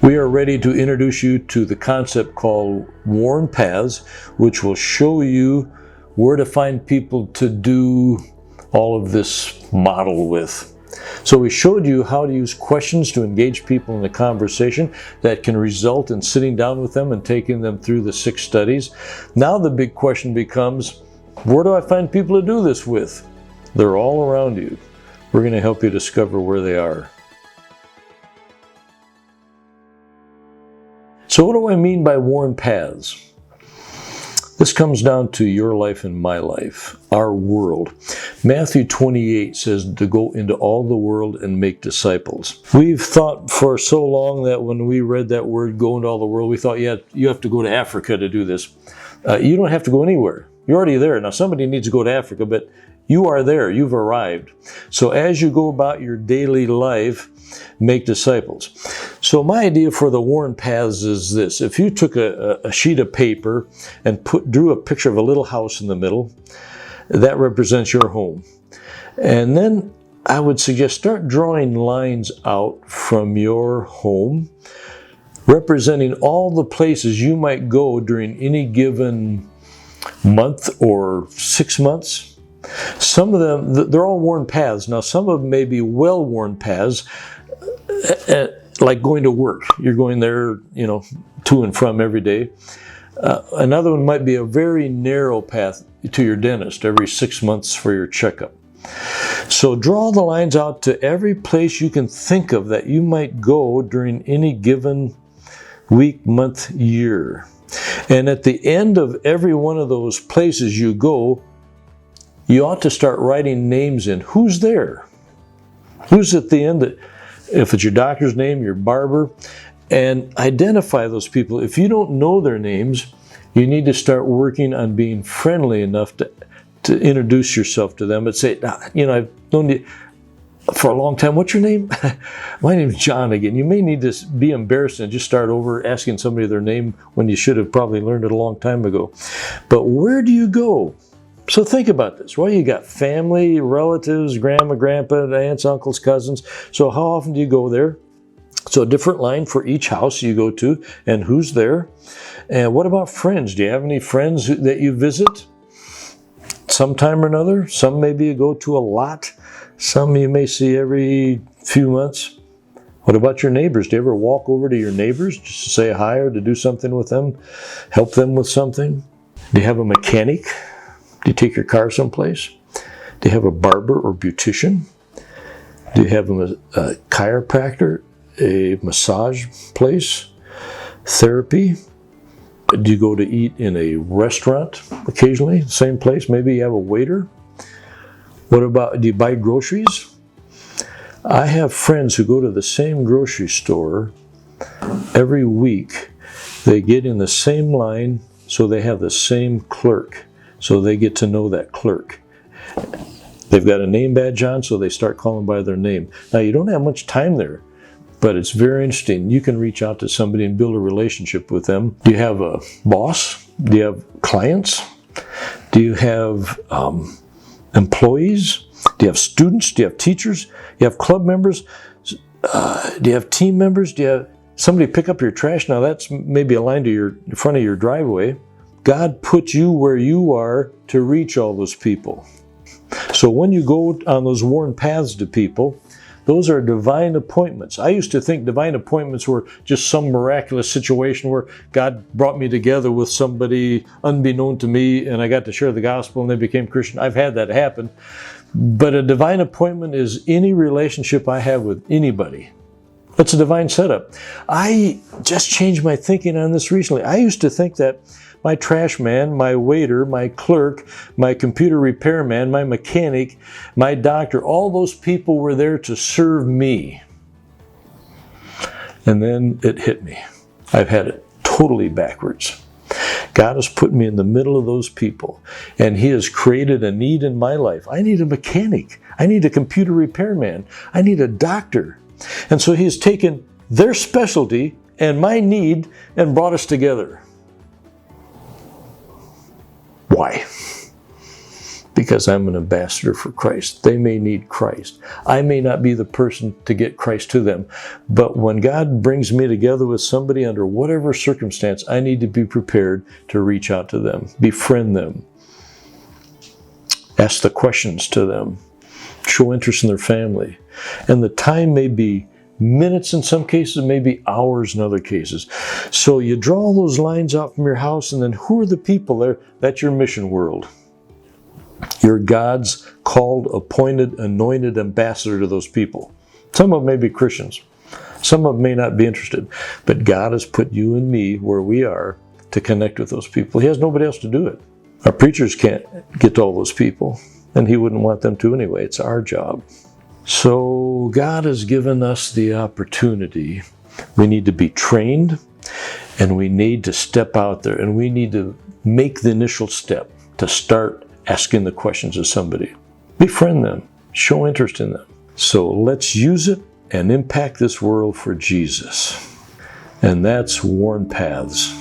We are ready to introduce you to the concept called worn paths, which will show you where to find people to do all of this model with. So we showed you how to use questions to engage people in a conversation that can result in sitting down with them and taking them through the 6 studies. Now the big question becomes, where do I find people to do this with? They're all around you. We're going to help you discover where they are. So what do I mean by worn paths? This comes down to your life and my life, our world. Matthew 28 says to go into all the world and make disciples. We've thought for so long that when we read that word, go into all the world, we thought, yeah, you have to go to Africa to do this. You don't have to go anywhere. You're already there. Now somebody needs to go to Africa, but you are there. You've arrived. So as you go about your daily life, make disciples. So my idea for the worn paths is this. If you took a sheet of paper and drew a picture of a little house in the middle, that represents your home. And then I would suggest start drawing lines out from your home, representing all the places you might go during any given month or 6 months. Some of them, they're all worn paths. Now some of them may be well-worn paths, like going to work. You're going there, to and from every day. Another one might be a very narrow path to your dentist every 6 months for your checkup. So draw the lines out to every place you can think of that you might go during any given week, month, year. And at the end of every one of those places you go, you ought to start writing names in. Who's there? Who's at the end? If it's your doctor's name, your barber, and identify those people. If you don't know their names, you need to start working on being friendly enough to introduce yourself to them and say, I've known you for a long time. What's your name? My name's John again. You may need to be embarrassed and just start over asking somebody their name when you should have probably learned it a long time ago. But where do you go? So think about this. Well, you got family, relatives, grandma, grandpa, aunts, uncles, cousins. So how often do you go there? So a different line for each house you go to and who's there. And what about friends? Do you have any friends that you visit sometime or another? Some maybe you go to a lot. Some you may see every few months. What about your neighbors? Do you ever walk over to your neighbors just to say hi or to do something with them? Help them with something? Do you have a mechanic? Do you take your car someplace? Do you have a barber or beautician? Do you have a chiropractor, a massage place, therapy? Do you go to eat in a restaurant occasionally, same place? Maybe you have a waiter. What about, do you buy groceries? I have friends who go to the same grocery store every week. They get in the same line, so they have the same clerk. So they get to know that clerk. They've got a name badge on, so they start calling by their name. Now, you don't have much time there, but it's very interesting. You can reach out to somebody and build a relationship with them. Do you have a boss? Do you have clients? Do you have employees? Do you have students? Do you have teachers? Do you have club members? Do you have team members? Do you have somebody pick up your trash? Now, that's maybe a line to in front of your driveway. God put you where you are to reach all those people. So when you go on those worn paths to people, those are divine appointments. I used to think divine appointments were just some miraculous situation where God brought me together with somebody unbeknown to me and I got to share the gospel and they became Christian. I've had that happen. But a divine appointment is any relationship I have with anybody. That's a divine setup. I just changed my thinking on this recently. I used to think that my trash man, my waiter, my clerk, my computer repairman, my mechanic, my doctor, all those people were there to serve me. And then it hit me. I've had it totally backwards. God has put me in the middle of those people, and He has created a need in my life. I need a mechanic. I need a computer repairman. I need a doctor. And so He has taken their specialty and my need and brought us together. Why? because I'm an ambassador for Christ. They may need Christ. I may not be the person to get Christ to them, but when God brings me together with somebody under whatever circumstance, I need to be prepared to reach out to them, befriend them, ask the questions to them, show interest in their family. And the time may be minutes in some cases, maybe hours in other cases. So you draw all those lines out from your house, and then who are the people there? That's your mission world. You're God's called, appointed, anointed ambassador to those people. Some of them may be Christians. Some of them may not be interested. But God has put you and me where we are to connect with those people. He has nobody else to do it. Our preachers can't get to all those people, and He wouldn't want them to anyway. It's our job. So God has given us the opportunity. We need to be trained, and we need to step out there, and we need to make the initial step to start asking the questions of somebody. Befriend them. Show interest in them. So let's use it and impact this world for Jesus. And that's Worn Paths.